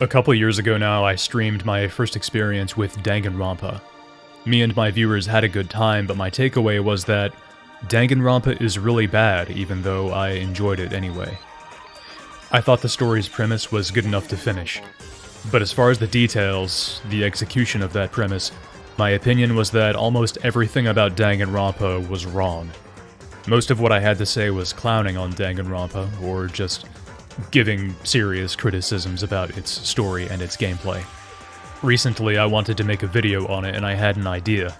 A couple years ago now, I streamed my first experience with Danganronpa. Me and my viewers had a good time, but my takeaway was that Danganronpa is really bad, even though I enjoyed it anyway. I thought the story's premise was good enough to finish, but as far as the details, the execution of that premise, my opinion was that almost everything about Danganronpa was wrong. Most of what I had to say was clowning on Danganronpa, or just giving serious criticisms about its story and its gameplay. Recently, I wanted to make a video on it and I had an idea.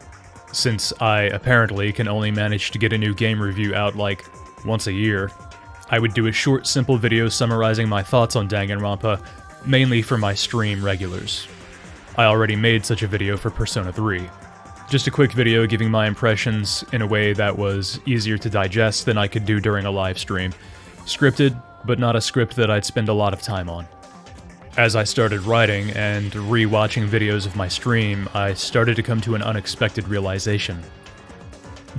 Since I apparently can only manage to get a new game review out like once a year, I would do a short, simple video summarizing my thoughts on Danganronpa, mainly for my stream regulars. I already made such a video for Persona 3. Just a quick video giving my impressions in a way that was easier to digest than I could do during a live stream. Scripted, but not a script that I'd spend a lot of time on. As I started writing and re-watching videos of my stream, I started to come to an unexpected realization.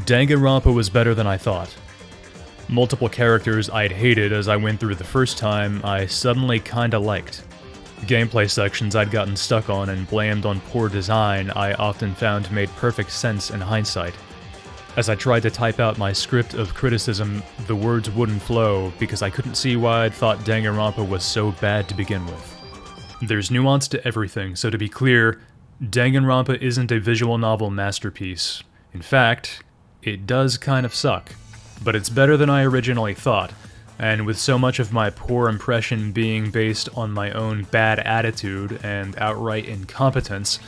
Danganronpa was better than I thought. Multiple characters I'd hated as I went through the first time, I suddenly kinda liked. Gameplay sections I'd gotten stuck on and blamed on poor design I often found made perfect sense in hindsight. As I tried to type out my script of criticism, the words wouldn't flow because I couldn't see why I'd thought Danganronpa was so bad to begin with. There's nuance to everything, so to be clear, Danganronpa isn't a visual novel masterpiece. In fact, it does kind of suck. But it's better than I originally thought, and with so much of my poor impression being based on my own bad attitude and outright incompetence,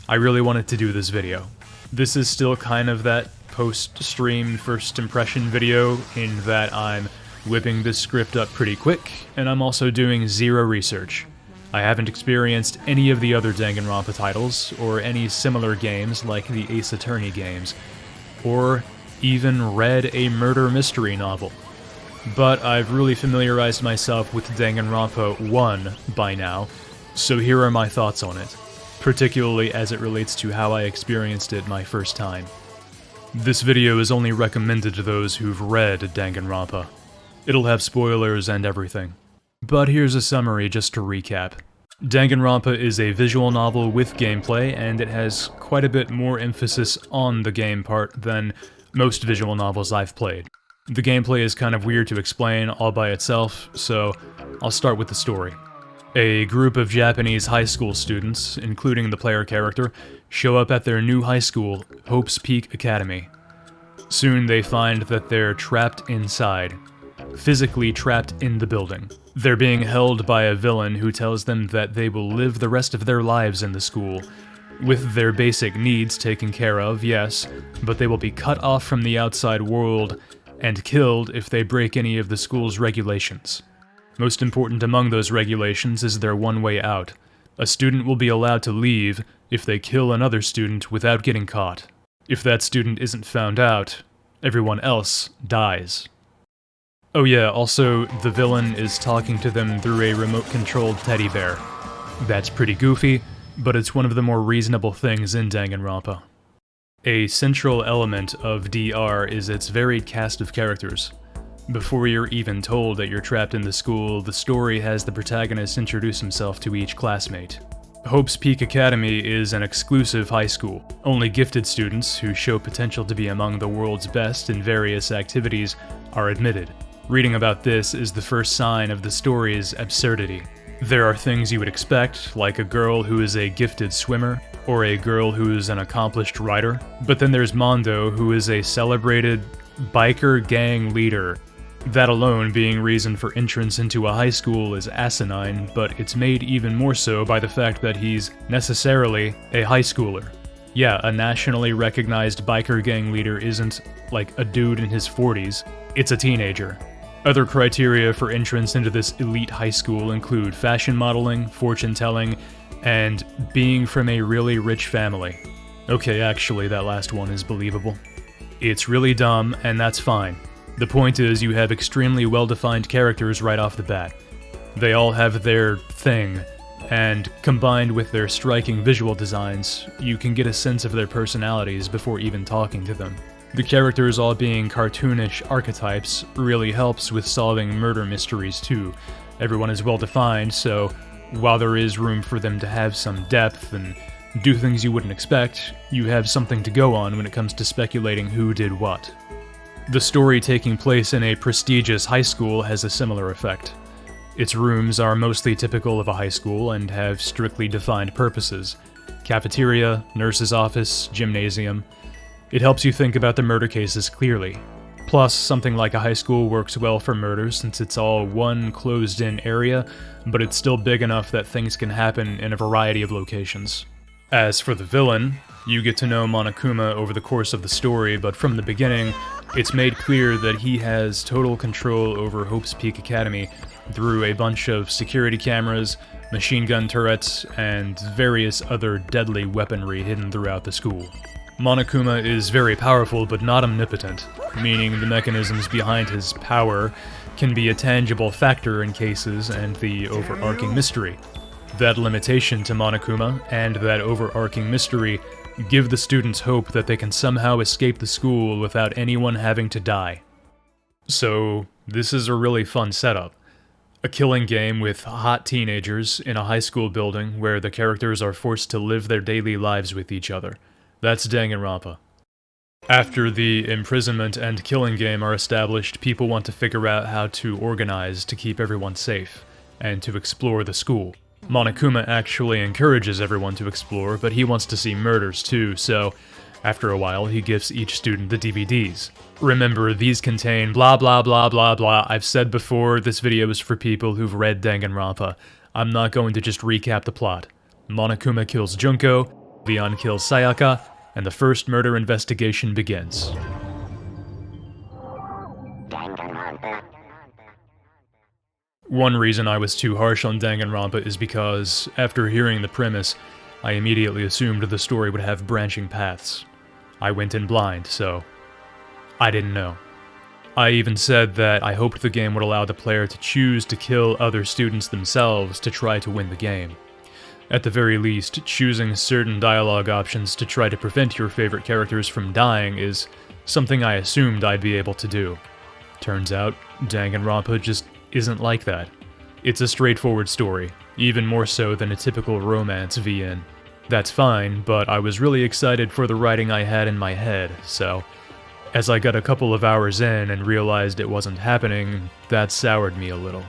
I really wanted to do this video. This is still kind of that post-stream first impression video in that I'm whipping this script up pretty quick, and I'm also doing zero research. I haven't experienced any of the other Danganronpa titles, or any similar games like the Ace Attorney games, or even read a murder mystery novel. But I've really familiarized myself with Danganronpa 1 by now, so here are my thoughts on it, particularly as it relates to how I experienced it my first time. This video is only recommended to those who've read Danganronpa. It'll have spoilers and everything. But here's a summary just to recap. Danganronpa is a visual novel with gameplay, and it has quite a bit more emphasis on the game part than most visual novels I've played. The gameplay is kind of weird to explain all by itself, so I'll start with the story. A group of Japanese high school students, including the player character, show up at their new high school, Hope's Peak Academy. Soon they find that they're trapped inside, physically trapped in the building. They're being held by a villain who tells them that they will live the rest of their lives in the school, with their basic needs taken care of, yes, but they will be cut off from the outside world and killed if they break any of the school's regulations. Most important among those regulations is their one way out. A student will be allowed to leave if they kill another student without getting caught. If that student isn't found out, everyone else dies. Oh yeah, also, the villain is talking to them through a remote-controlled teddy bear. That's pretty goofy, but it's one of the more reasonable things in Danganronpa. A central element of DR is its varied cast of characters. Before you're even told that you're trapped in the school, the story has the protagonist introduce himself to each classmate. Hope's Peak Academy is an exclusive high school. Only gifted students who show potential to be among the world's best in various activities are admitted. Reading about this is the first sign of the story's absurdity. There are things you would expect, like a girl who is a gifted swimmer, or a girl who is an accomplished writer, but then there's Mondo, who is a celebrated biker gang leader. That alone being reason for entrance into a high school is asinine, but it's made even more so by the fact that he's necessarily a high schooler. Yeah, a nationally recognized biker gang leader isn't like a dude in his 40s, it's a teenager. Other criteria for entrance into this elite high school include fashion modeling, fortune-telling, and being from a really rich family. Okay, actually, that last one is believable. It's really dumb, and that's fine. The point is, you have extremely well-defined characters right off the bat. They all have their thing, and combined with their striking visual designs, you can get a sense of their personalities before even talking to them. The characters all being cartoonish archetypes really helps with solving murder mysteries too. Everyone is well defined, so While there is room for them to have some depth and do things you wouldn't expect, you have something to go on when it comes to speculating who did what. The story taking place in a prestigious high school has a similar effect. Its rooms are mostly typical of a high school and have strictly defined purposes. Cafeteria, nurse's office, gymnasium. It helps you think about the murder cases clearly. Plus, something like a high school works well for murder since it's all one closed-in area, but it's still big enough that things can happen in a variety of locations. As for the villain, you get to know Monokuma over the course of the story, but from the beginning, it's made clear that he has total control over Hope's Peak Academy through a bunch of security cameras, machine gun turrets, and various other deadly weaponry hidden throughout the school. Monokuma is very powerful but not omnipotent, meaning the mechanisms behind his power can be a tangible factor in cases and the overarching mystery. That limitation to Monokuma and that overarching mystery give the students hope that they can somehow escape the school without anyone having to die. So, this is a really fun setup. A killing game with hot teenagers in a high school building where the characters are forced to live their daily lives with each other. That's Danganronpa. After the imprisonment and killing game are established, people want to figure out how to organize to keep everyone safe, and to explore the school. Monokuma actually encourages everyone to explore, but he wants to see murders too, so after a while he gives each student the DVDs. Remember, these contain blah blah blah blah blah. I've said before, this video is for people who've read Danganronpa. I'm not going to just recap the plot. Monokuma kills Junko, Leon kills Sayaka, and the first murder investigation begins. One reason I was too harsh on Danganronpa is because, after hearing the premise, I immediately assumed the story would have branching paths. I went in blind, so I didn't know. I even said that I hoped the game would allow the player to choose to kill other students themselves to try to win the game. At the very least, choosing certain dialogue options to try to prevent your favorite characters from dying is something I assumed I'd be able to do. Turns out, Danganronpa just isn't like that. It's a straightforward story, even more so than a typical romance VN. That's fine, but I was really excited for the writing I had in my head, so as I got a couple of hours in and realized it wasn't happening, that soured me a little.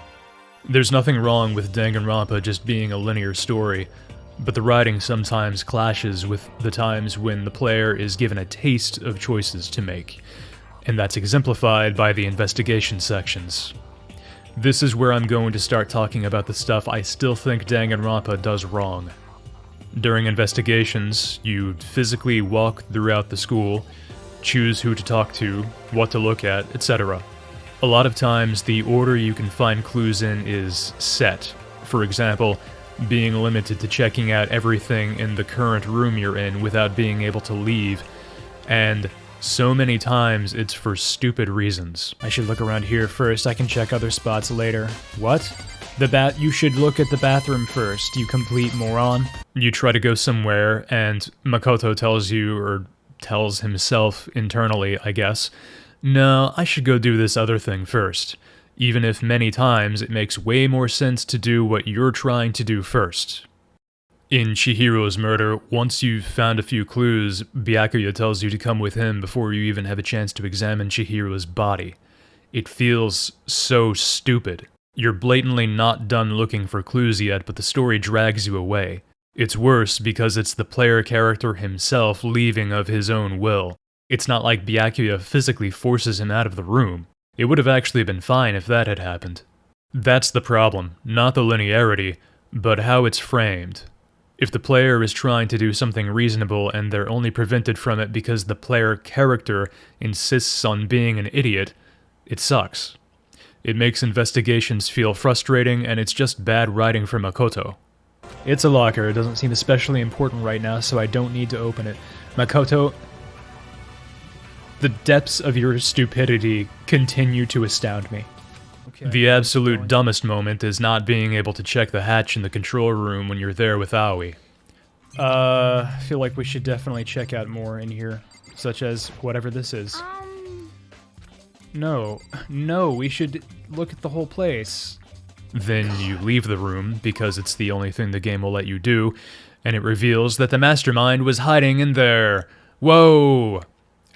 There's nothing wrong with Danganronpa just being a linear story, but the writing sometimes clashes with the times when the player is given a taste of choices to make, and that's exemplified by the investigation sections. This is where I'm going to start talking about the stuff I still think Danganronpa does wrong. During investigations, you physically walk throughout the school, choose who to talk to, what to look at, etc. A lot of times, the order you can find clues in is set. For example, being limited to checking out everything in the current room you're in without being able to leave, and so many times it's for stupid reasons. I should look around here first, I can check other spots later. What? You should look at the bathroom first, you complete moron. You try to go somewhere, and Makoto tells you, or tells himself internally, I guess, no, I should go do this other thing first. Even if many times it makes way more sense to do what you're trying to do first. In Chihiro's murder, once you've found a few clues, Byakuya tells you to come with him before you even have a chance to examine Chihiro's body. It feels so stupid. You're blatantly not done looking for clues yet, but the story drags you away. It's worse because it's the player character himself leaving of his own will. It's not like Byakuya physically forces him out of the room. It would have actually been fine if that had happened. That's the problem, not the linearity, but how it's framed. If the player is trying to do something reasonable and they're only prevented from it because the player character insists on being an idiot, it sucks. It makes investigations feel frustrating, and it's just bad writing for Makoto. It's a locker, it doesn't seem especially important right now, so I don't need to open it. Makoto, the depths of your stupidity continue to astound me. Okay, the absolute dumbest moment is not being able to check the hatch in the control room when you're there with Aoi. I feel like we should definitely check out more in here, such as whatever this is. No, we should look at the whole place. Then you leave the room, because it's the only thing the game will let you do, and it reveals that the mastermind was hiding in there. Whoa!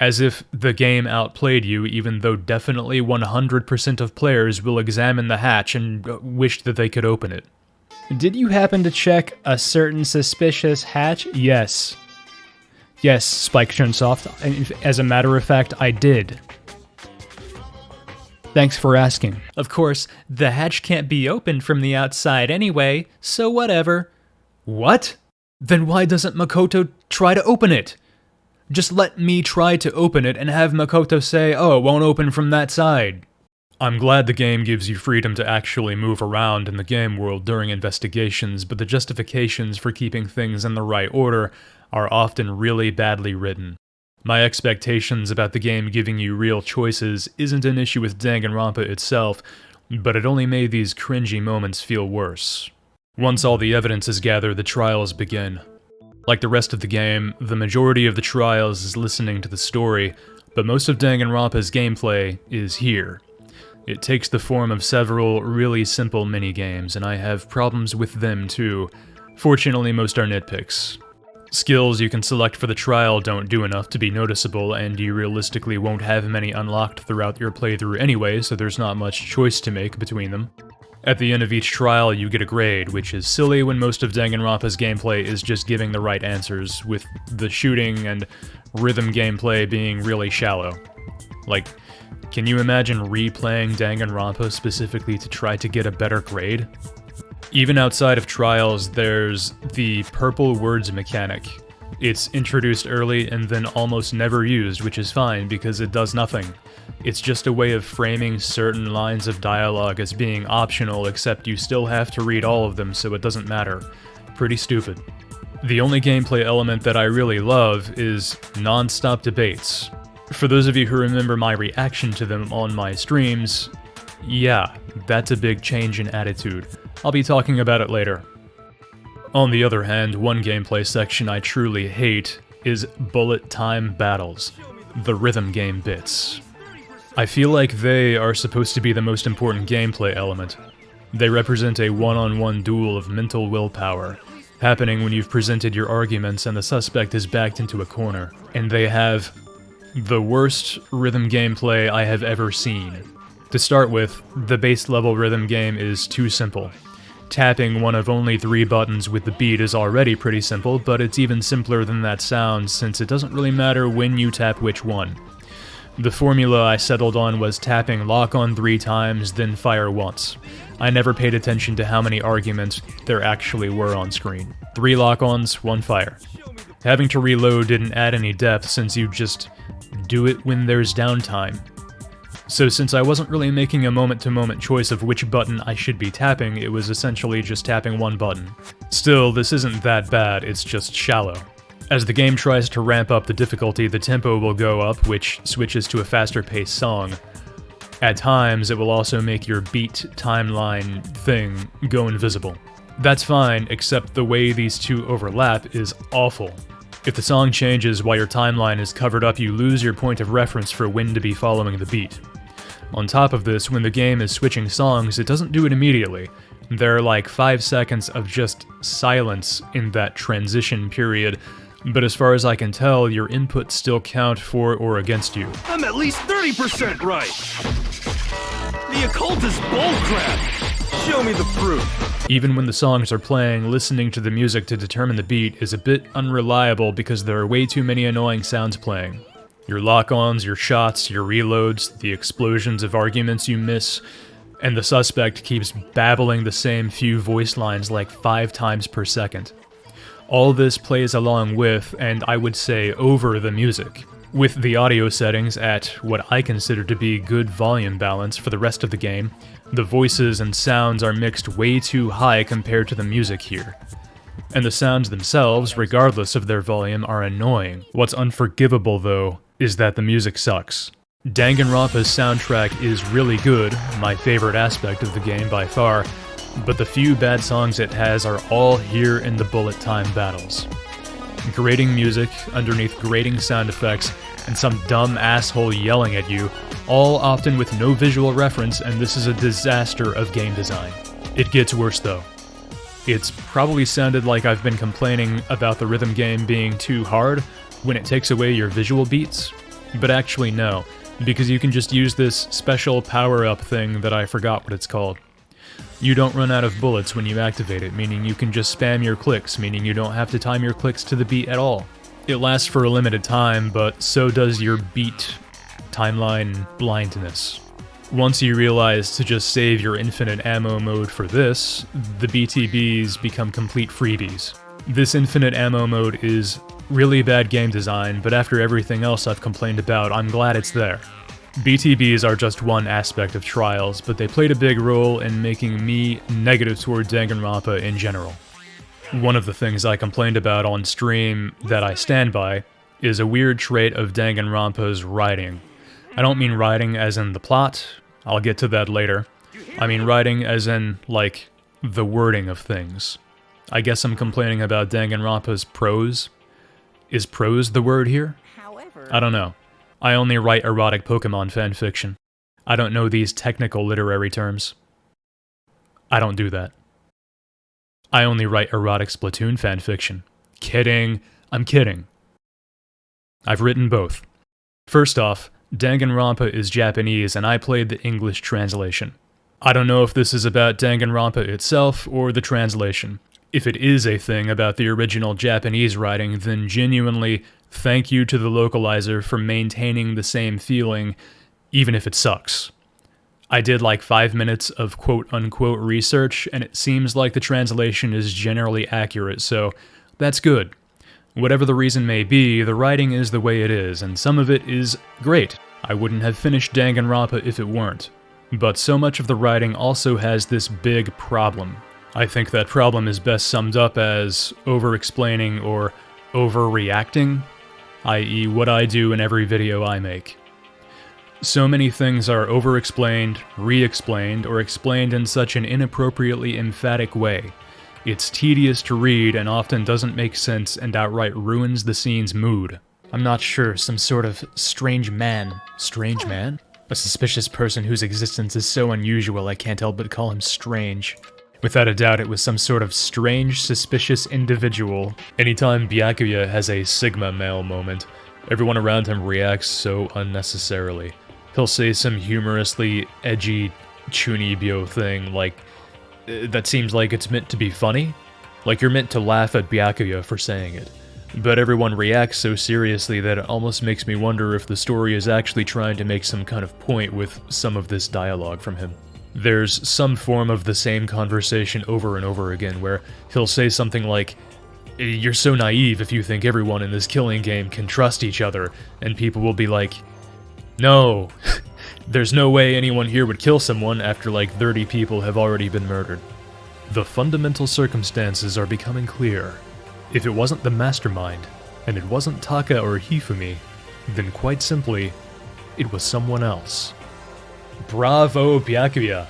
As if the game outplayed you, even though definitely 100% of players will examine the hatch and wish that they could open it. Did you happen to check a certain suspicious hatch? Yes. Yes, Spike Chunsoft. As a matter of fact, I did. Thanks for asking. Of course, the hatch can't be opened from the outside anyway, so whatever. What? Then why doesn't Makoto try to open it? Just let me try to open it and have Makoto say, oh, it won't open from that side. I'm glad the game gives you freedom to actually move around in the game world during investigations, but the justifications for keeping things in the right order are often really badly written. My expectations about the game giving you real choices isn't an issue with Danganronpa itself, but it only made these cringy moments feel worse. Once all the evidence is gathered, the trials begin. Like the rest of the game, the majority of the trials is listening to the story, but most of Danganronpa's gameplay is here. It takes the form of several really simple mini-games, and I have problems with them too. Fortunately, most are nitpicks. Skills you can select for the trial don't do enough to be noticeable, and you realistically won't have many unlocked throughout your playthrough anyway, so there's not much choice to make between them. At the end of each trial, you get a grade, which is silly when most of Danganronpa's gameplay is just giving the right answers, with the shooting and rhythm gameplay being really shallow. Like, can you imagine replaying Danganronpa specifically to try to get a better grade? Even outside of trials, there's the purple words mechanic. It's introduced early and then almost never used, which is fine because it does nothing. It's just a way of framing certain lines of dialogue as being optional, except you still have to read all of them, so it doesn't matter. Pretty stupid. The only gameplay element that I really love is non-stop debates. For those of you who remember my reaction to them on my streams, yeah, that's a big change in attitude. I'll be talking about it later. On the other hand, one gameplay section I truly hate is bullet time battles, the rhythm game bits. I feel like they are supposed to be the most important gameplay element. They represent a one-on-one duel of mental willpower, happening when you've presented your arguments and the suspect is backed into a corner, and they have the worst rhythm gameplay I have ever seen. To start with, the base level rhythm game is too simple. Tapping one of only 3 buttons with the beat is already pretty simple, but it's even simpler than that sounds since it doesn't really matter when you tap which one. The formula I settled on was tapping lock on 3 times, then fire once. I never paid attention to how many arguments there actually were on screen. 3 lock-ons, 1 fire. Having to reload didn't add any depth since you just do it when there's downtime. So since I wasn't really making a moment-to-moment choice of which button I should be tapping, it was essentially just tapping 1 button. Still, this isn't that bad, it's just shallow. As the game tries to ramp up the difficulty, the tempo will go up, which switches to a faster-paced song. At times, it will also make your beat timeline thing go invisible. That's fine, except the way these two overlap is awful. If the song changes while your timeline is covered up, you lose your point of reference for when to be following the beat. On top of this, when the game is switching songs, it doesn't do it immediately. There are like 5 seconds of just silence in that transition period, but as far as I can tell, your inputs still count for or against you. I'm at least 30% right! The occult is bullcrap! Show me the proof! Even when the songs are playing, listening to the music to determine the beat is a bit unreliable because there are way too many annoying sounds playing. Your lock-ons, your shots, your reloads, the explosions of arguments you miss, and the suspect keeps babbling the same few voice lines like 5 times per second. All this plays along with, and I would say over the music. With the audio settings at what I consider to be good volume balance for the rest of the game, the voices and sounds are mixed way too high compared to the music here. And the sounds themselves, regardless of their volume, are annoying. What's unforgivable, though, is that the music sucks. Danganronpa's soundtrack is really good, my favorite aspect of the game by far, but the few bad songs it has are all here in the bullet time battles. Grating music, underneath grating sound effects, and some dumb asshole yelling at you, all often with no visual reference, and this is a disaster of game design. It gets worse though. It's probably sounded like I've been complaining about the rhythm game being too hard when it takes away your visual beats, but actually no, because you can just use this special power-up thing that I forgot what it's called. You don't run out of bullets when you activate it, meaning you can just spam your clicks, meaning you don't have to time your clicks to the beat at all. It lasts for a limited time, but so does your beat timeline blindness. Once you realize to just save your infinite ammo mode for this, the BTBs become complete freebies. This infinite ammo mode is really bad game design, but after everything else I've complained about, I'm glad it's there. BTBs are just one aspect of Trials, but they played a big role in making me negative toward Danganronpa in general. One of the things I complained about on stream that I stand by is a weird trait of Danganronpa's writing. I don't mean writing as in the plot, I'll get to that later. I mean writing as in, like, the wording of things. I guess I'm complaining about Danganronpa's prose. Is prose the word here? I don't know. I only write erotic Pokemon fanfiction. I don't know these technical literary terms. I don't do that. I only write erotic Splatoon fanfiction. Kidding. I'm kidding. I've written both. First off, Danganronpa is Japanese and I played the English translation. I don't know if this is about Danganronpa itself or the translation. If it is a thing about the original Japanese writing, then genuinely thank you to the localizer for maintaining the same feeling, even if it sucks. I did like 5 minutes of quote-unquote research, and it seems like the translation is generally accurate, so that's good. Whatever the reason may be, the writing is the way it is, and some of it is great. I wouldn't have finished Danganronpa if it weren't. But so much of the writing also has this big problem. I think that problem is best summed up as over-explaining or overreacting, i.e. what I do in every video I make. So many things are over-explained, re-explained, or explained in such an inappropriately emphatic way. It's tedious to read and often doesn't make sense and outright ruins the scene's mood. I'm not sure, some sort of strange man. Strange man? A suspicious person whose existence is so unusual I can't help but call him strange. Without a doubt, it was some sort of strange, suspicious individual. Anytime Byakuya has a Sigma male moment, everyone around him reacts so unnecessarily. He'll say some humorously edgy chunibyo thing, like, that seems like it's meant to be funny? Like you're meant to laugh at Byakuya for saying it. But everyone reacts so seriously that it almost makes me wonder if the story is actually trying to make some kind of point with some of this dialogue from him. There's some form of the same conversation over and over again where he'll say something like, "You're so naive if you think everyone in this killing game can trust each other," and people will be like, "No, there's no way anyone here would kill someone after like 30 people have already been murdered." The fundamental circumstances are becoming clear. If it wasn't the mastermind, and it wasn't Taka or Hifumi, then quite simply, it was someone else. Bravo, Byakuya!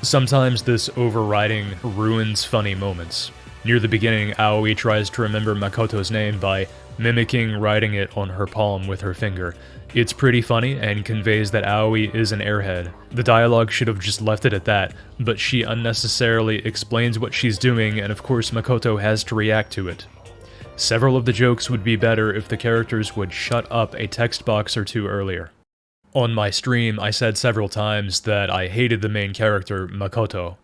Sometimes this overriding ruins funny moments. Near the beginning, Aoi tries to remember Makoto's name by mimicking writing it on her palm with her finger. It's pretty funny and conveys that Aoi is an airhead. The dialogue should have just left it at that, but she unnecessarily explains what she's doing, and of course Makoto has to react to it. Several of the jokes would be better if the characters would shut up a text box or two earlier. On my stream, I said several times that I hated the main character, Makoto.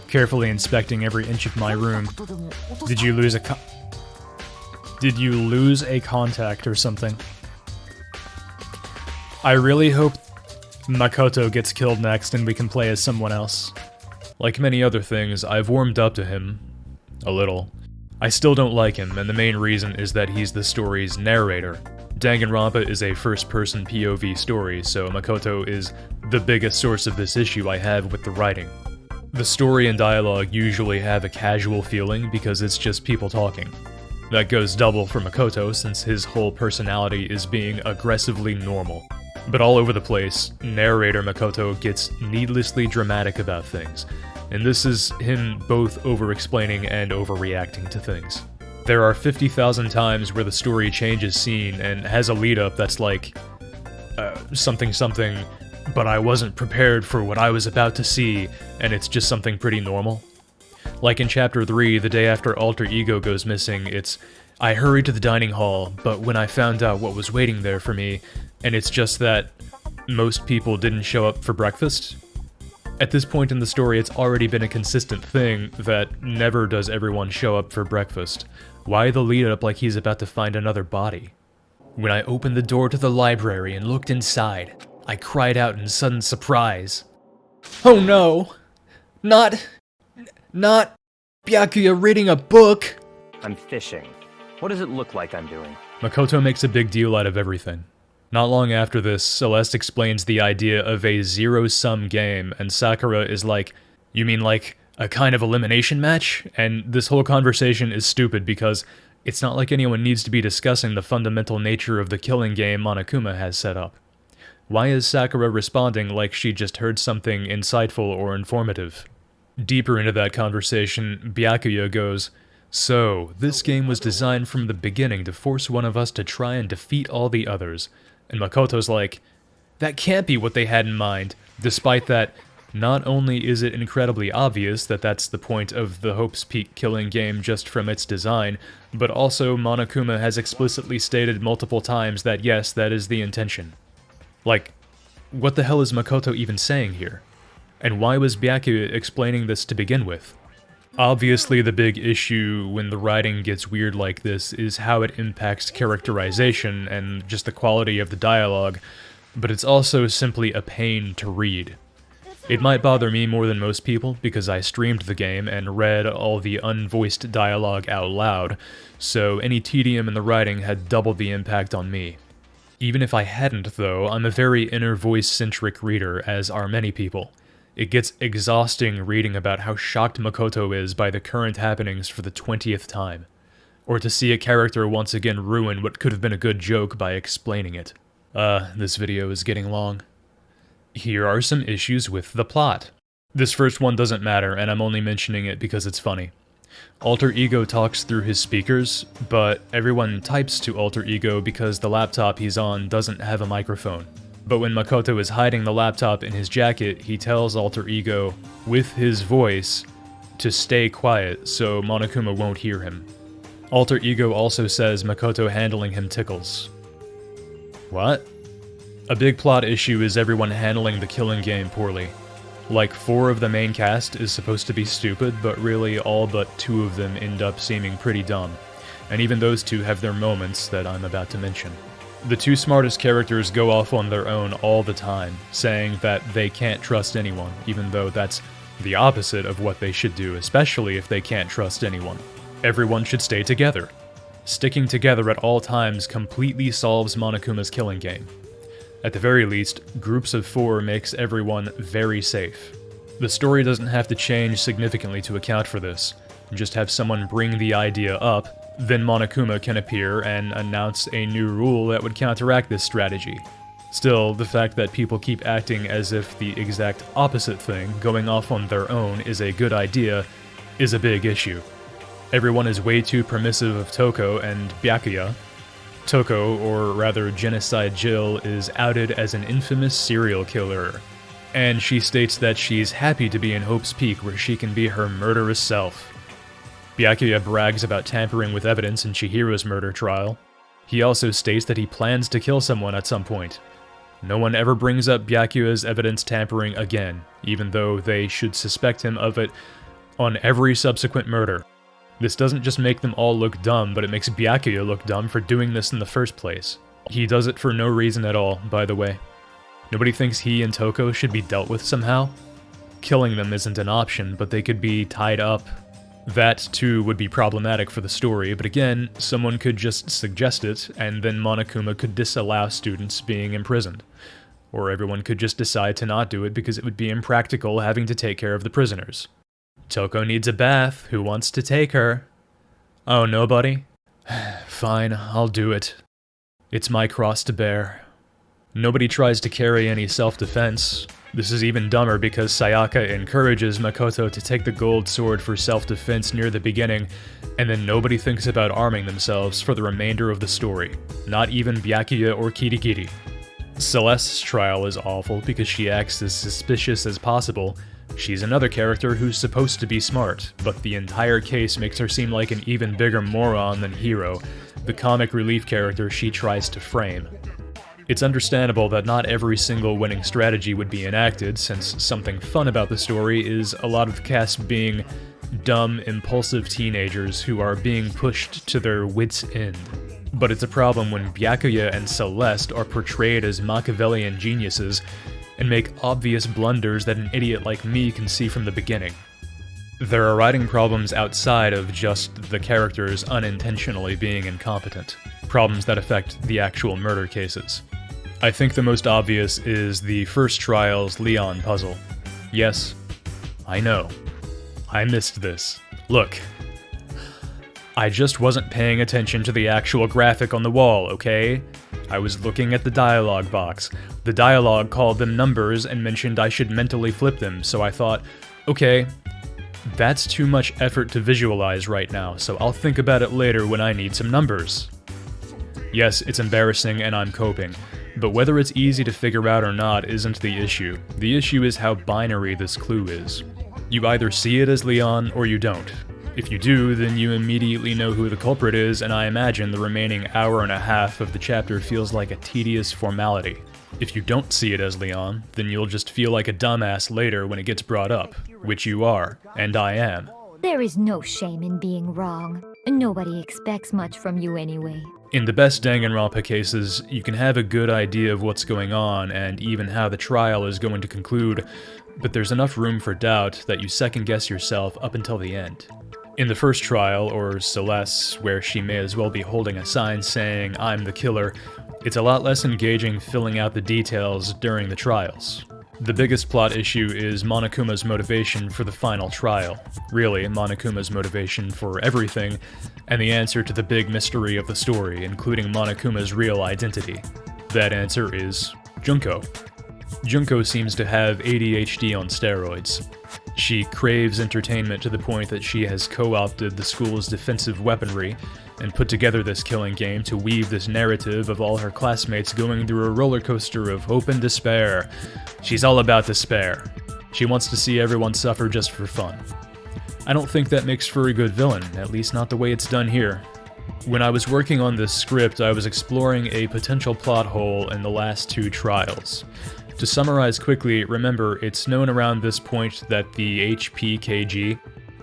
Carefully inspecting every inch of my room. Did you lose a contact or something? I really hope Makoto gets killed next and we can play as someone else. Like many other things, I've warmed up to him. A little. I still don't like him, and the main reason is that he's the story's narrator. Danganronpa is a first-person POV story, so Makoto is the biggest source of this issue I have with the writing. The story and dialogue usually have a casual feeling because it's just people talking. That goes double for Makoto since his whole personality is being aggressively normal. But all over the place, narrator Makoto gets needlessly dramatic about things, and this is him both over-explaining and overreacting to things. There are 50,000 times where the story changes scene and has a lead-up that's like, something something, but I wasn't prepared for what I was about to see, and it's just something pretty normal. Like in Chapter 3, the day after Alter Ego goes missing, it's, I hurried to the dining hall, but when I found out what was waiting there for me, and it's just that most people didn't show up for breakfast. At this point in the story, it's already been a consistent thing that never does everyone show up for breakfast. Why the lead up like he's about to find another body? When I opened the door to the library and looked inside, I cried out in sudden surprise. Oh no! Not Byakuya reading a book! I'm fishing. What does it look like I'm doing? Makoto makes a big deal out of everything. Not long after this, Celeste explains the idea of a zero-sum game, and Sakura is like, you mean like a kind of elimination match? And this whole conversation is stupid because it's not like anyone needs to be discussing the fundamental nature of the killing game Monokuma has set up. Why is Sakura responding like she just heard something insightful or informative? Deeper into that conversation, Byakuya goes, so, this game was designed from the beginning to force one of us to try and defeat all the others. And Makoto's like, that can't be what they had in mind, despite that, not only is it incredibly obvious that that's the point of the Hope's Peak killing game just from its design, but also Monokuma has explicitly stated multiple times that yes, that is the intention. Like, what the hell is Makoto even saying here? And why was Byakuya explaining this to begin with? Obviously, the big issue when the writing gets weird like this is how it impacts characterization and just the quality of the dialogue, but it's also simply a pain to read. It might bother me more than most people because I streamed the game and read all the unvoiced dialogue out loud, so any tedium in the writing had doubled the impact on me. Even if I hadn't, though, I'm a very inner voice-centric reader, as are many people. It gets exhausting reading about how shocked Makoto is by the current happenings for the 20th time, or to see a character once again ruin what could have been a good joke by explaining it. This video is getting long. Here are some issues with the plot. This first one doesn't matter, and I'm only mentioning it because it's funny. Alter Ego talks through his speakers, but everyone types to Alter Ego because the laptop he's on doesn't have a microphone. But when Makoto is hiding the laptop in his jacket, he tells Alter Ego, with his voice, to stay quiet so Monokuma won't hear him. Alter Ego also says Makoto handling him tickles. What? A big plot issue is everyone handling the killing game poorly. Like 4 of the main cast is supposed to be stupid, but really all but 2 of them end up seeming pretty dumb. And even those 2 have their moments that I'm about to mention. The 2 smartest characters go off on their own all the time, saying that they can't trust anyone, even though that's the opposite of what they should do, especially if they can't trust anyone. Everyone should stay together. Sticking together at all times completely solves Monokuma's killing game. At the very least, groups of 4 makes everyone very safe. The story doesn't have to change significantly to account for this. Just have someone bring the idea up, then Monokuma can appear and announce a new rule that would counteract this strategy. Still, the fact that people keep acting as if the exact opposite thing, going off on their own, is a good idea, is a big issue. Everyone is way too permissive of Toko and Byakuya. Toko, or rather Genocide Jill, is outed as an infamous serial killer. And she states that she's happy to be in Hope's Peak where she can be her murderous self. Byakuya brags about tampering with evidence in Chihiro's murder trial. He also states that he plans to kill someone at some point. No one ever brings up Byakuya's evidence tampering again, even though they should suspect him of it on every subsequent murder. This doesn't just make them all look dumb, but it makes Byakuya look dumb for doing this in the first place. He does it for no reason at all, by the way. Nobody thinks he and Toko should be dealt with somehow? Killing them isn't an option, but they could be tied up. That, too, would be problematic for the story, but again, someone could just suggest it, and then Monokuma could disallow students being imprisoned. Or everyone could just decide to not do it because it would be impractical having to take care of the prisoners. Toko needs a bath. Who wants to take her? Oh, nobody? Fine, I'll do it. It's my cross to bear. Nobody tries to carry any self-defense. This is even dumber because Sayaka encourages Makoto to take the gold sword for self-defense near the beginning, and then nobody thinks about arming themselves for the remainder of the story. Not even Byakuya or Kirigiri. Celeste's trial is awful because she acts as suspicious as possible. She's another character who's supposed to be smart, but the entire case makes her seem like an even bigger moron than Hiro, the comic relief character she tries to frame. It's understandable that not every single winning strategy would be enacted, since something fun about the story is a lot of the cast being dumb, impulsive teenagers who are being pushed to their wits' end. But it's a problem when Byakuya and Celeste are portrayed as Machiavellian geniuses and make obvious blunders that an idiot like me can see from the beginning. There are writing problems outside of just the characters unintentionally being incompetent, problems that affect the actual murder cases. I think the most obvious is the first trial's Leon puzzle. Yes, I know. I missed this. Look. I just wasn't paying attention to the actual graphic on the wall, okay? I was looking at the dialogue box. The dialogue called them numbers and mentioned I should mentally flip them, so I thought, okay, that's too much effort to visualize right now, so I'll think about it later when I need some numbers. Yes, it's embarrassing and I'm coping, but whether it's easy to figure out or not isn't the issue. The issue is how binary this clue is. You either see it as Leon or you don't. If you do, then you immediately know who the culprit is, and I imagine the remaining hour and a half of the chapter feels like a tedious formality. If you don't see it as Leon, then you'll just feel like a dumbass later when it gets brought up, which you are, and I am. There is no shame in being wrong. Nobody expects much from you anyway. In the best Danganronpa cases, you can have a good idea of what's going on and even how the trial is going to conclude, but there's enough room for doubt that you second-guess yourself up until the end. In the first trial, or Celeste's, where she may as well be holding a sign saying, "I'm the killer," it's a lot less engaging filling out the details during the trials. The biggest plot issue is Monokuma's motivation for the final trial. Really, Monokuma's motivation for everything, and the answer to the big mystery of the story, including Monokuma's real identity. That answer is Junko. Junko seems to have ADHD on steroids. She craves entertainment to the point that she has co-opted the school's defensive weaponry and put together this killing game to weave this narrative of all her classmates going through a roller coaster of hope and despair. She's all about despair. She wants to see everyone suffer just for fun. I don't think that makes for a good villain, at least not the way it's done here. When I was working on this script, I was exploring a potential plot hole in the last two trials. To summarize quickly, remember, it's known around this point that the HPKG,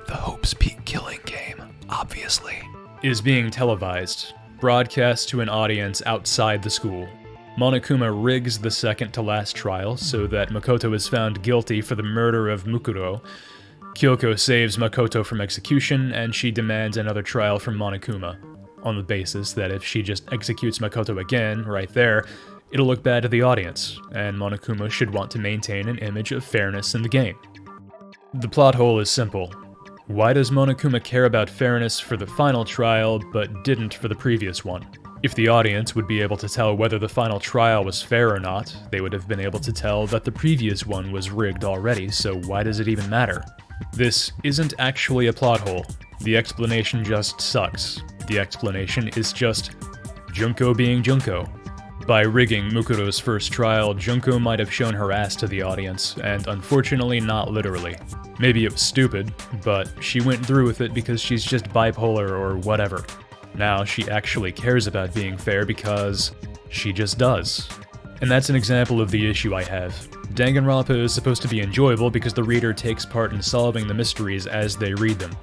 the Hope's Peak Killing Game, obviously, is being televised, broadcast to an audience outside the school. Monokuma rigs the second-to-last trial so that Makoto is found guilty for the murder of Mukuro. Kyoko saves Makoto from execution, and she demands another trial from Monokuma, on the basis that if she just executes Makoto again, right there, it'll look bad to the audience, and Monokuma should want to maintain an image of fairness in the game. The plot hole is simple. Why does Monokuma care about fairness for the final trial, but didn't for the previous one? If the audience would be able to tell whether the final trial was fair or not, they would have been able to tell that the previous one was rigged already, so why does it even matter? This isn't actually a plot hole. The explanation just sucks. The explanation is just Junko being Junko. By rigging Mukuro's first trial, Junko might have shown her ass to the audience, and unfortunately not literally. Maybe it was stupid, but she went through with it because she's just bipolar or whatever. Now she actually cares about being fair because she just does. And that's an example of the issue I have. Danganronpa is supposed to be enjoyable because the reader takes part in solving the mysteries as they read them.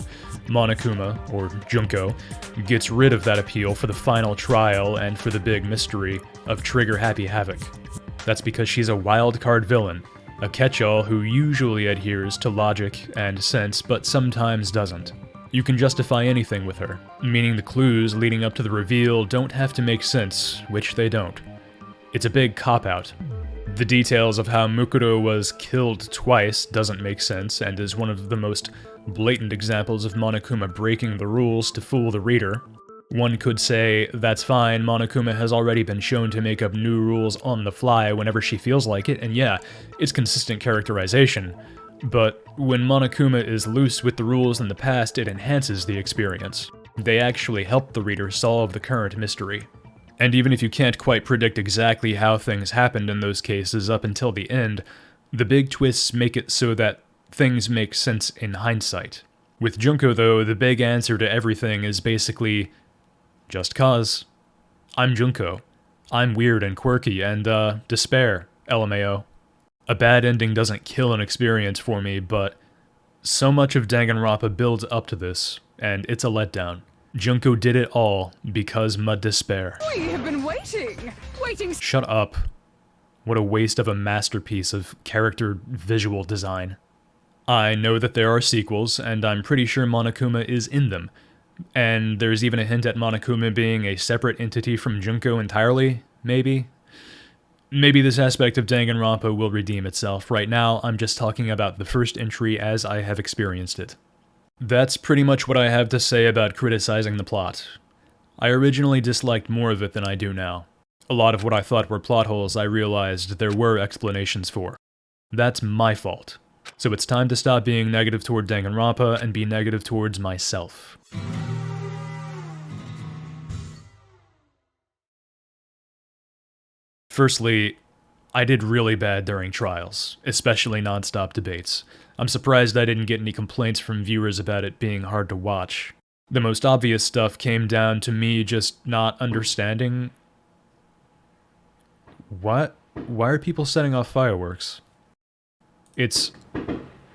Monokuma, or Junko, gets rid of that appeal for the final trial and for the big mystery of Trigger Happy Havoc. That's because she's a wild card villain, a catch-all who usually adheres to logic and sense but sometimes doesn't. You can justify anything with her, meaning the clues leading up to the reveal don't have to make sense, which they don't. It's a big cop-out. The details of how Mukuro was killed twice doesn't make sense and is one of the most blatant examples of Monokuma breaking the rules to fool the reader. One could say, that's fine, Monokuma has already been shown to make up new rules on the fly whenever she feels like it, and yeah, it's consistent characterization. But when Monokuma is loose with the rules in the past, it enhances the experience. They actually help the reader solve the current mystery. And even if you can't quite predict exactly how things happened in those cases up until the end, the big twists make it so that things make sense in hindsight. With Junko, though, the big answer to everything is basically, just cause. I'm Junko. I'm weird and quirky and, despair, LMAO. A bad ending doesn't kill an experience for me, but so much of Danganronpa builds up to this, and it's a letdown. Junko did it all because my despair. We have been waiting. Shut up. What a waste of a masterpiece of character visual design. I know that there are sequels, and I'm pretty sure Monokuma is in them. And there's even a hint at Monokuma being a separate entity from Junko entirely, maybe? Maybe this aspect of Danganronpa will redeem itself. Right now, I'm just talking about the first entry as I have experienced it. That's pretty much what I have to say about criticizing the plot. I originally disliked more of it than I do now. A lot of what I thought were plot holes I realized there were explanations for. That's my fault. So it's time to stop being negative toward Danganronpa and be negative towards myself. Firstly, I did really bad during trials, especially non-stop debates. I'm surprised I didn't get any complaints from viewers about it being hard to watch. The most obvious stuff came down to me just not understanding... What? Why are people setting off fireworks? It's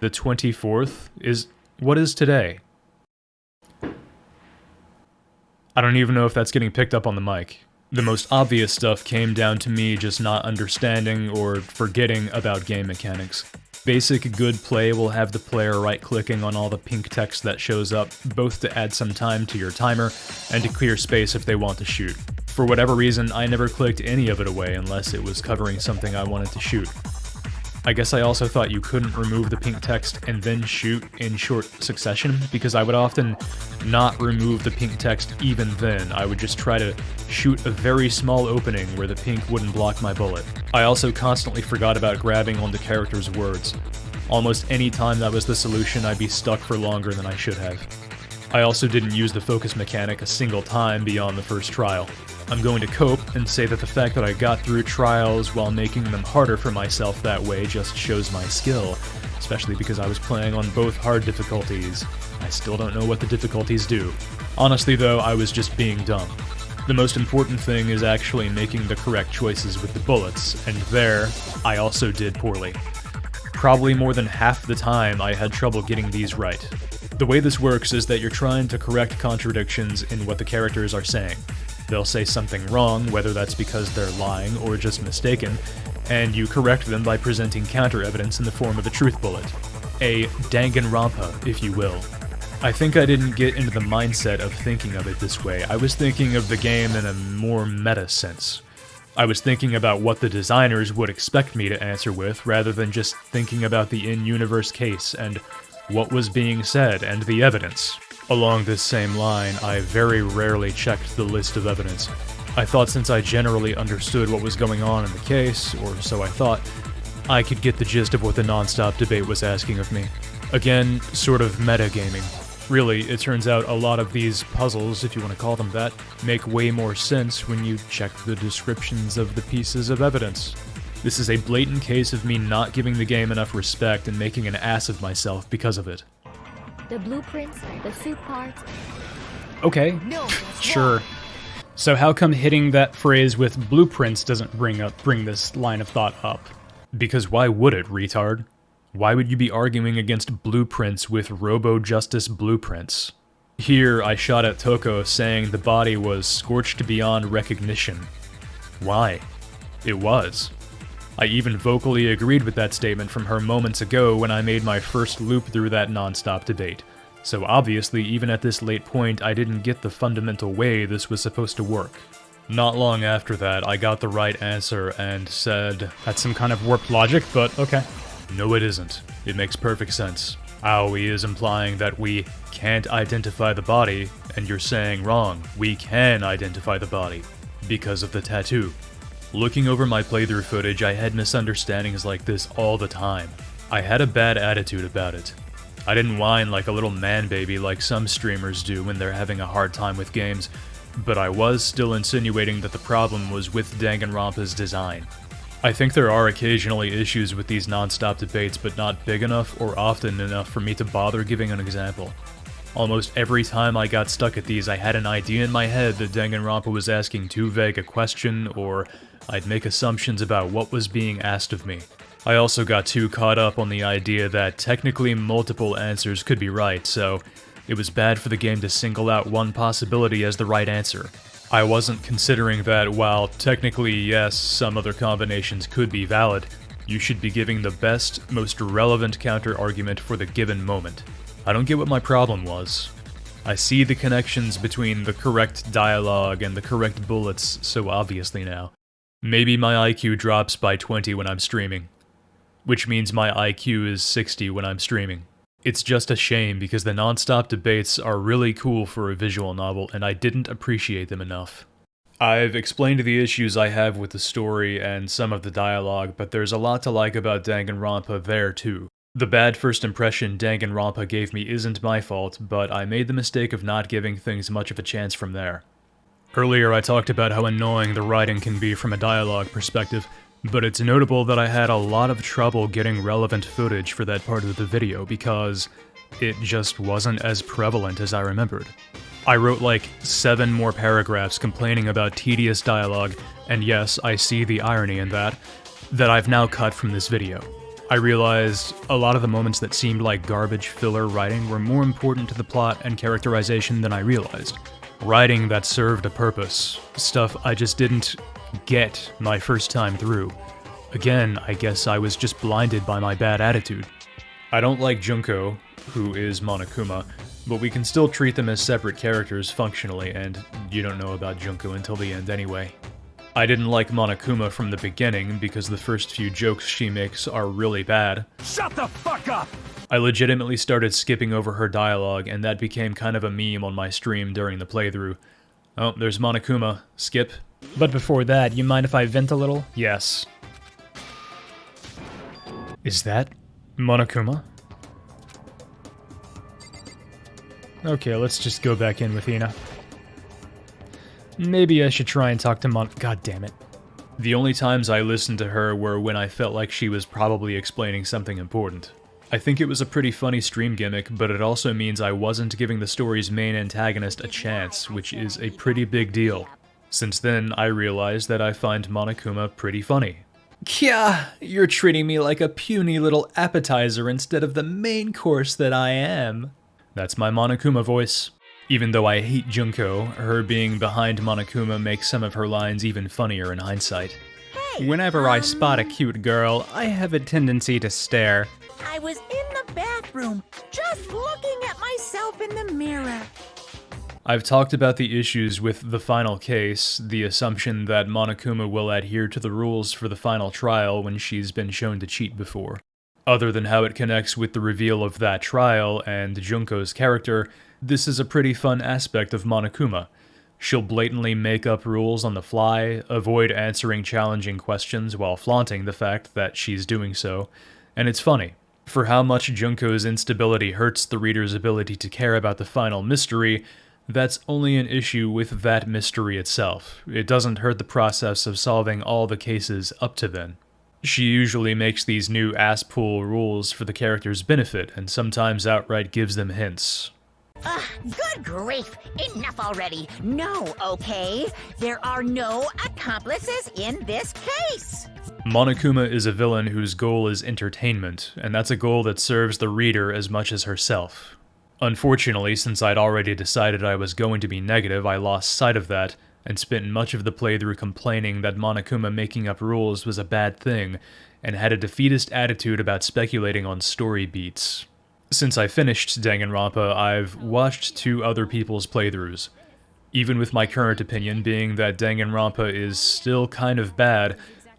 the 24th? What is today? I don't even know if that's getting picked up on the mic. The most obvious stuff came down to me just not understanding or forgetting about game mechanics. Basic good play will have the player right-clicking on all the pink text that shows up, both to add some time to your timer and to clear space if they want to shoot. For whatever reason, I never clicked any of it away unless it was covering something I wanted to shoot. I guess I also thought you couldn't remove the pink text and then shoot in short succession, because I would often not remove the pink text even then. I would just try to shoot a very small opening where the pink wouldn't block my bullet. I also constantly forgot about grabbing on the character's words. Almost any time that was the solution, I'd be stuck for longer than I should have. I also didn't use the focus mechanic a single time beyond the first trial. I'm going to cope and say that the fact that I got through trials while making them harder for myself that way just shows my skill, especially because I was playing on both hard difficulties. I still don't know what the difficulties do. Honestly though, I was just being dumb. The most important thing is actually making the correct choices with the bullets, and there, I also did poorly. Probably more than half the time I had trouble getting these right. The way this works is that you're trying to correct contradictions in what the characters are saying. They'll say something wrong, whether that's because they're lying or just mistaken, and you correct them by presenting counter-evidence in the form of a truth bullet. A Danganronpa, if you will. I think I didn't get into the mindset of thinking of it this way. I was thinking of the game in a more meta sense. I was thinking about what the designers would expect me to answer with, rather than just thinking about the in-universe case and what was being said and the evidence. Along this same line, I very rarely checked the list of evidence. I thought since I generally understood what was going on in the case, or so I thought, I could get the gist of what the non-stop debate was asking of me. Again, sort of metagaming. Really, it turns out a lot of these puzzles, if you want to call them that, make way more sense when you check the descriptions of the pieces of evidence. This is a blatant case of me not giving the game enough respect and making an ass of myself because of it. The blueprints, the soup parts. Okay, sure. So how come hitting that phrase with blueprints doesn't bring this line of thought up? Because why would it, retard? Why would you be arguing against blueprints with Robo-Justice blueprints? Here, I shot at Toko saying the body was scorched beyond recognition. Why? It was. I even vocally agreed with that statement from her moments ago when I made my first loop through that non-stop debate. So obviously, even at this late point, I didn't get the fundamental way this was supposed to work. Not long after that, I got the right answer and said, That's some kind of warped logic, but okay. No, it isn't. It makes perfect sense. Aoi is implying that we can't identify the body, and you're saying wrong. We can identify the body. Because of the tattoo. Looking over my playthrough footage, I had misunderstandings like this all the time. I had a bad attitude about it. I didn't whine like a little man-baby like some streamers do when they're having a hard time with games. but I was still insinuating that the problem was with Danganronpa's design. I think there are occasionally issues with these non-stop debates, but not big enough or often enough for me to bother giving an example. Almost every time I got stuck at these, I had an idea in my head that Danganronpa was asking too vague a question, or I'd make assumptions about what was being asked of me. I also got too caught up on the idea that technically multiple answers could be right, so it was bad for the game to single out one possibility as the right answer. I wasn't considering that while technically yes, some other combinations could be valid, you should be giving the best, most relevant counter-argument for the given moment. I don't get what my problem was. I see the connections between the correct dialogue and the correct bullets so obviously now. Maybe my IQ drops by 20 when I'm streaming, which means my IQ is 60 when I'm streaming. It's just a shame because the non-stop debates are really cool for a visual novel and I didn't appreciate them enough. I've explained the issues I have with the story and some of the dialogue, but there's a lot to like about Danganronpa there too. The bad first impression Danganronpa gave me isn't my fault, but I made the mistake of not giving things much of a chance from there. Earlier I talked about how annoying the writing can be from a dialogue perspective, but it's notable that I had a lot of trouble getting relevant footage for that part of the video because it just wasn't as prevalent as I remembered. I wrote like 7 more paragraphs complaining about tedious dialogue, and yes, I see the irony in that I've now cut from this video. I realized a lot of the moments that seemed like garbage filler writing were more important to the plot and characterization than I realized. Writing that served a purpose, stuff I just didn't get my first time through. Again, I guess I was just blinded by my bad attitude. I don't like Junko, who is Monokuma, but we can still treat them as separate characters functionally, and you don't know about Junko until the end anyway. I didn't like Monokuma from the beginning because the first few jokes she makes are really bad. Shut the fuck up! I legitimately started skipping over her dialogue, and that became kind of a meme on my stream during the playthrough. Oh, there's Monokuma. Skip. But before that, you mind if I vent a little? Yes. Is that Monokuma? Okay, let's just go back in with Ina. Maybe I should try and talk to God damn it. The only times I listened to her were when I felt like she was probably explaining something important. I think it was a pretty funny stream gimmick, but it also means I wasn't giving the story's main antagonist a chance, which is a pretty big deal. Since then, I realized that I find Monokuma pretty funny. Kya, you're treating me like a puny little appetizer instead of the main course that I am. That's my Monokuma voice. Even though I hate Junko, her being behind Monokuma makes some of her lines even funnier in hindsight. Hey, Whenever I spot a cute girl, I have a tendency to stare. I was in the bathroom, just looking at myself in the mirror. I've talked about the issues with the final case, the assumption that Monokuma will adhere to the rules for the final trial when she's been shown to cheat before. Other than how it connects with the reveal of that trial and Junko's character, this is a pretty fun aspect of Monokuma. She'll blatantly make up rules on the fly, avoid answering challenging questions while flaunting the fact that she's doing so, and it's funny. For how much Junko's instability hurts the reader's ability to care about the final mystery, that's only an issue with that mystery itself. It doesn't hurt the process of solving all the cases up to then. She usually makes these new ass-pull rules for the character's benefit, and sometimes outright gives them hints. Good grief! Enough already! No, okay? There are no accomplices in this case! Monokuma is a villain whose goal is entertainment, and that's a goal that serves the reader as much as herself. Unfortunately, since I'd already decided I was going to be negative, I lost sight of that, and spent much of the playthrough complaining that Monokuma making up rules was a bad thing, and had a defeatist attitude about speculating on story beats. Since I finished Danganronpa, I've watched 2 other people's playthroughs. Even with my current opinion being that Danganronpa is still kind of bad,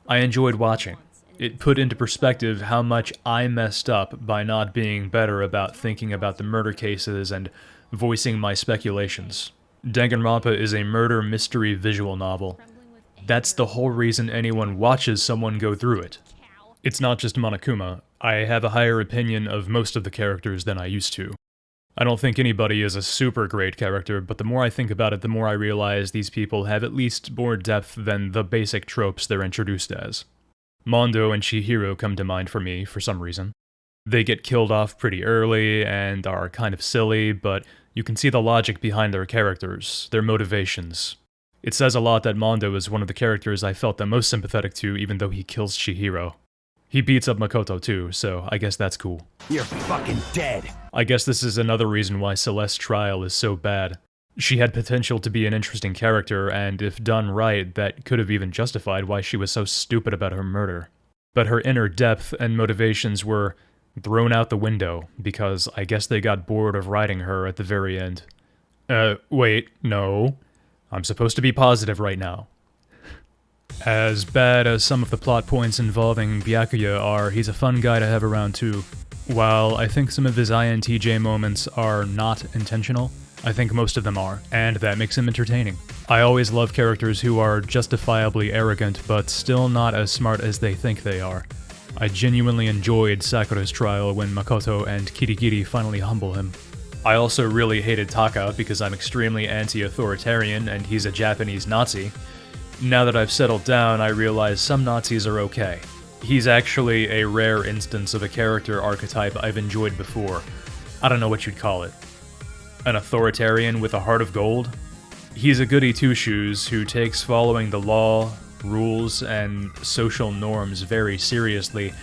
I enjoyed watching. It put into perspective how much I messed up by not being better about thinking about the murder cases and voicing my speculations. Danganronpa is a murder mystery visual novel. That's the whole reason anyone watches someone go through it. It's not just Monokuma. I have a higher opinion of most of the characters than I used to. I don't think anybody is a super great character, but the more I think about it, the more I realize these people have at least more depth than the basic tropes they're introduced as. Mondo and Chihiro come to mind for me, for some reason. They get killed off pretty early and are kind of silly, but you can see the logic behind their characters, their motivations. It says a lot that Mondo is one of the characters I felt the most sympathetic to, even though he kills Chihiro. He beats up Makoto too, so I guess that's cool. You're fucking dead. I guess this is another reason why Celeste's trial is so bad. She had potential to be an interesting character, and if done right, that could have even justified why she was so stupid about her murder. But her inner depth and motivations were thrown out the window, because I guess they got bored of writing her at the very end. Wait, no. I'm supposed to be positive right now. As bad as some of the plot points involving Byakuya are, he's a fun guy to have around too. While I think some of his INTJ moments are not intentional, I think most of them are, and that makes him entertaining. I always love characters who are justifiably arrogant, but still not as smart as they think they are. I genuinely enjoyed Sakura's trial when Makoto and Kirigiri finally humble him. I also really hated Taka because I'm extremely anti-authoritarian and he's a Japanese Nazi. Now that I've settled down, I realize some Nazis are okay. He's actually a rare instance of a character archetype I've enjoyed before. I don't know what you'd call it. An authoritarian with a heart of gold? He's a goody two-shoes who takes following the law, rules, and social norms very seriously,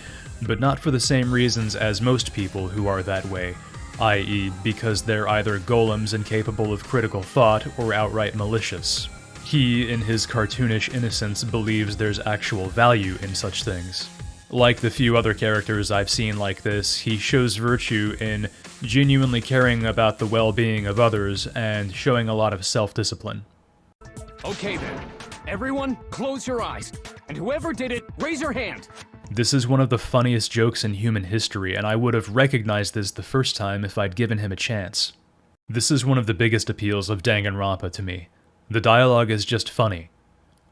but not for the same reasons as most people who are that way, i.e. because they're either golems incapable of critical thought or outright malicious. He, in his cartoonish innocence, believes there's actual value in such things. Like the few other characters I've seen like this, he shows virtue in genuinely caring about the well-being of others and showing a lot of self-discipline. Okay then, everyone close your eyes, and whoever did it, raise your hand! This is one of the funniest jokes in human history, and I would have recognized this the first time if I'd given him a chance. This is one of the biggest appeals of Danganronpa to me. The dialogue is just funny.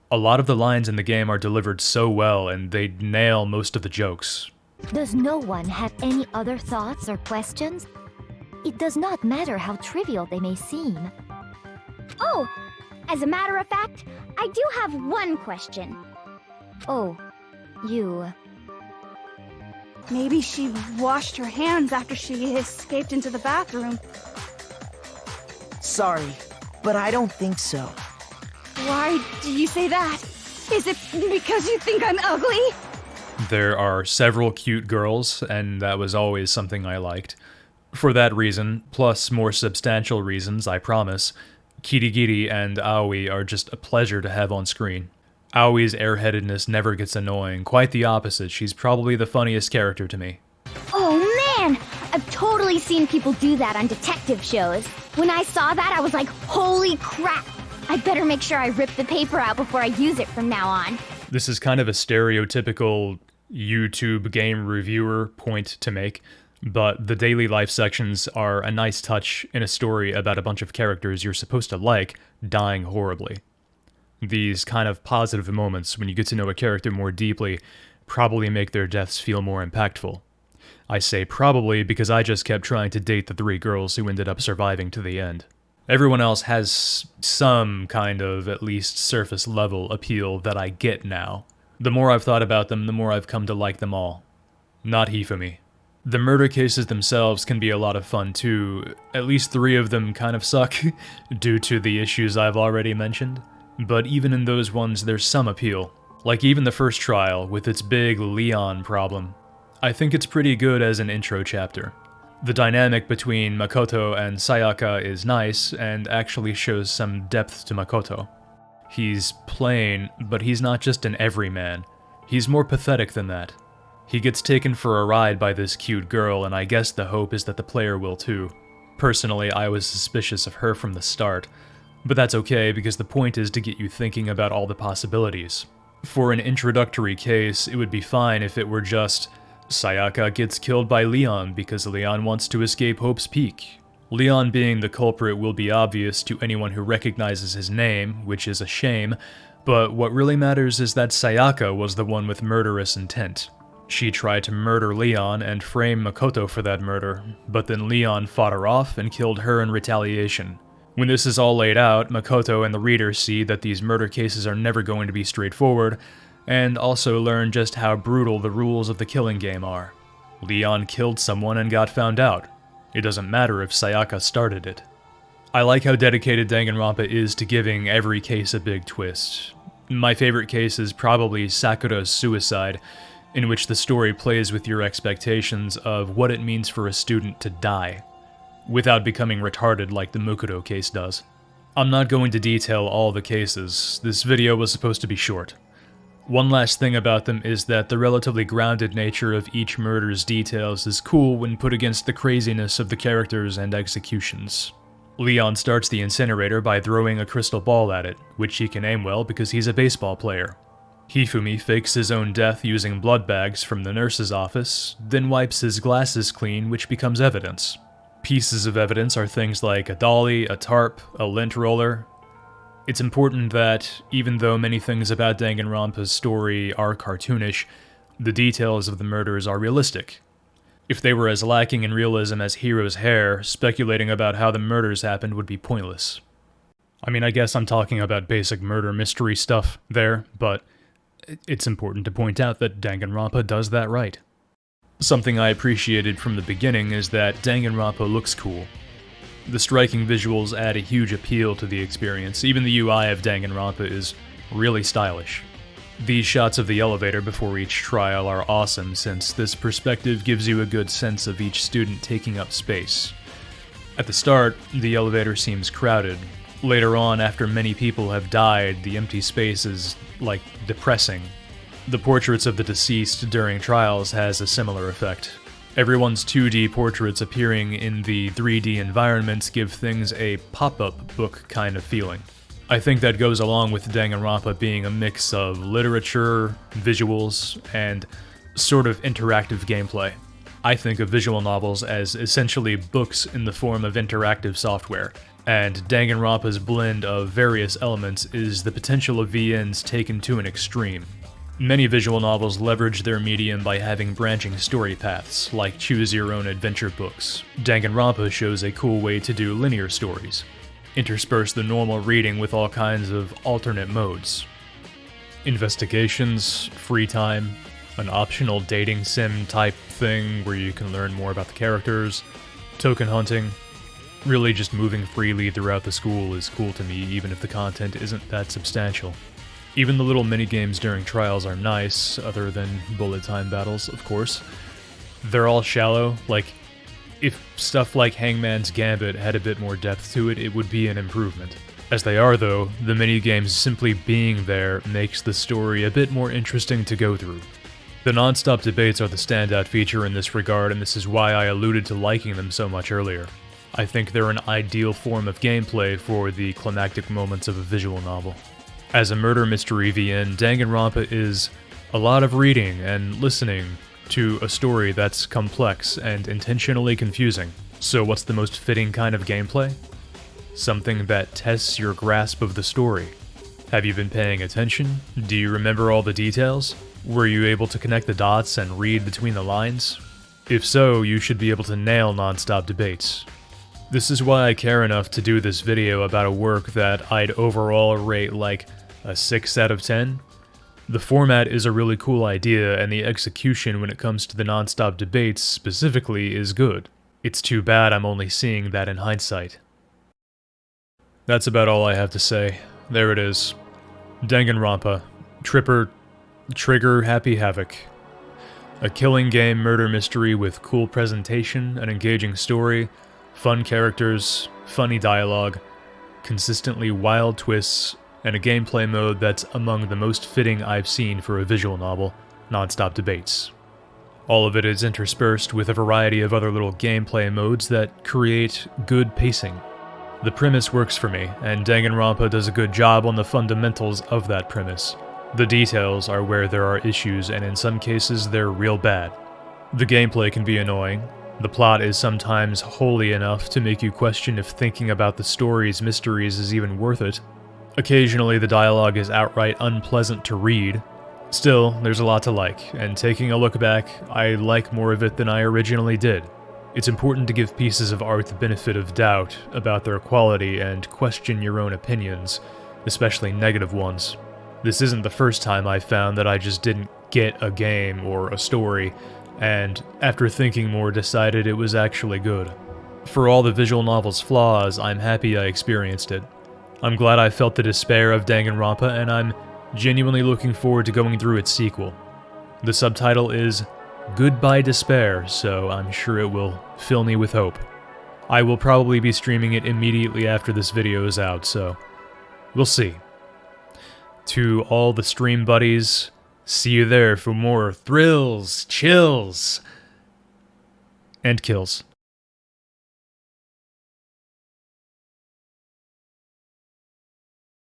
A lot of the lines in the game are delivered so well, and they nail most of the jokes. Does no one have any other thoughts or questions? It does not matter how trivial they may seem. Oh, as a matter of fact, I do have one question. Oh, you... Maybe she washed her hands after she escaped into the bathroom. Sorry, but I don't think so. Why do you say that? Is it because you think I'm ugly? There are several cute girls, and that was always something I liked. For that reason, plus more substantial reasons, I promise, Kirigiri and Aoi are just a pleasure to have on screen. Aoi's airheadedness never gets annoying, quite the opposite, she's probably the funniest character to me. Oh man! I've totally seen people do that on detective shows. When I saw that, I was like, holy crap! I better make sure I rip the paper out before I use it from now on. This is kind of a stereotypical YouTube game reviewer point to make, but the daily life sections are a nice touch in a story about a bunch of characters you're supposed to like dying horribly. These kind of positive moments, when you get to know a character more deeply, probably make their deaths feel more impactful. I say probably because I just kept trying to date the 3 girls who ended up surviving to the end. Everyone else has some kind of, at least surface level, appeal that I get now. The more I've thought about them, the more I've come to like them all. Not Hifumi. The murder cases themselves can be a lot of fun too. At least 3 of them kind of suck, due to the issues I've already mentioned. But even in those ones, there's some appeal. Like even the first trial, with its big Leon problem. I think it's pretty good as an intro chapter. The dynamic between Makoto and Sayaka is nice, and actually shows some depth to Makoto. He's plain, but he's not just an everyman. He's more pathetic than that. He gets taken for a ride by this cute girl, and I guess the hope is that the player will too. Personally, I was suspicious of her from the start, but that's okay because the point is to get you thinking about all the possibilities. For an introductory case, it would be fine if it were just, Sayaka gets killed by Leon because Leon wants to escape Hope's Peak. Leon being the culprit will be obvious to anyone who recognizes his name, which is a shame, but what really matters is that Sayaka was the one with murderous intent. She tried to murder Leon and frame Makoto for that murder, but then Leon fought her off and killed her in retaliation. When this is all laid out, Makoto and the reader see that these murder cases are never going to be straightforward, and also learn just how brutal the rules of the killing game are. Leon killed someone and got found out. It doesn't matter if Sayaka started it. I like how dedicated Danganronpa is to giving every case a big twist. My favorite case is probably Sakura's suicide, in which the story plays with your expectations of what it means for a student to die, without becoming retarded like the Mukuro case does. I'm not going to detail all the cases, this video was supposed to be short. One last thing about them is that the relatively grounded nature of each murder's details is cool when put against the craziness of the characters and executions. Leon starts the incinerator by throwing a crystal ball at it, which he can aim well because he's a baseball player. Hifumi fakes his own death using blood bags from the nurse's office, then wipes his glasses clean, which becomes evidence. Pieces of evidence are things like a dolly, a tarp, a lint roller. It's important that, even though many things about Danganronpa's story are cartoonish, the details of the murders are realistic. If they were as lacking in realism as Hiro's hair, speculating about how the murders happened would be pointless. I mean, I guess I'm talking about basic murder mystery stuff there, but it's important to point out that Danganronpa does that right. Something I appreciated from the beginning is that Danganronpa looks cool. The striking visuals add a huge appeal to the experience. Even the UI of Danganronpa is really stylish. These shots of the elevator before each trial are awesome since this perspective gives you a good sense of each student taking up space. At the start, the elevator seems crowded. Later on, after many people have died, the empty space is, like, depressing. The portraits of the deceased during trials has a similar effect. Everyone's 2D portraits appearing in the 3D environments give things a pop-up book kind of feeling. I think that goes along with Danganronpa being a mix of literature, visuals, and sort of interactive gameplay. I think of visual novels as essentially books in the form of interactive software, and Danganronpa's blend of various elements is the potential of VNs taken to an extreme. Many visual novels leverage their medium by having branching story paths, like choose-your-own-adventure books. Danganronpa shows a cool way to do linear stories. Intersperse the normal reading with all kinds of alternate modes. Investigations, free time, an optional dating sim type thing where you can learn more about the characters, token hunting. Really just moving freely throughout the school is cool to me, even if the content isn't that substantial. Even the little minigames during trials are nice, other than bullet time battles, of course. They're all shallow, like, if stuff like Hangman's Gambit had a bit more depth to it, it would be an improvement. As they are though, the minigames simply being there makes the story a bit more interesting to go through. The non-stop debates are the standout feature in this regard, and this is why I alluded to liking them so much earlier. I think they're an ideal form of gameplay for the climactic moments of a visual novel. As a murder mystery VN, Danganronpa is a lot of reading and listening to a story that's complex and intentionally confusing. So what's the most fitting kind of gameplay? Something that tests your grasp of the story. Have you been paying attention? Do you remember all the details? Were you able to connect the dots and read between the lines? If so, you should be able to nail non-stop debates. This is why I care enough to do this video about a work that I'd overall rate like a 6 out of 10. The format is a really cool idea, and the execution when it comes to the non-stop debates specifically is good. It's too bad I'm only seeing that in hindsight. That's about all I have to say. There it is. Danganronpa. Trigger Happy Havoc. A killing game murder mystery with cool presentation, an engaging story, fun characters, funny dialogue, consistently wild twists, and a gameplay mode that's among the most fitting I've seen for a visual novel, non-stop debates. All of it is interspersed with a variety of other little gameplay modes that create good pacing. The premise works for me, and Danganronpa does a good job on the fundamentals of that premise. The details are where there are issues, and in some cases they're real bad. The gameplay can be annoying. The plot is sometimes holy enough to make you question if thinking about the story's mysteries is even worth it. Occasionally the dialogue is outright unpleasant to read. Still, there's a lot to like, and taking a look back, I like more of it than I originally did. It's important to give pieces of art the benefit of doubt about their quality and question your own opinions, especially negative ones. This isn't the first time I've found that I just didn't get a game or a story, and after thinking more decided it was actually good. For all the visual novel's flaws, I'm happy I experienced it. I'm glad I felt the despair of Danganronpa, and I'm genuinely looking forward to going through its sequel. The subtitle is Goodbye Despair, so I'm sure it will fill me with hope. I will probably be streaming it immediately after this video is out, so we'll see. To all the stream buddies, see you there for more thrills, chills, and kills.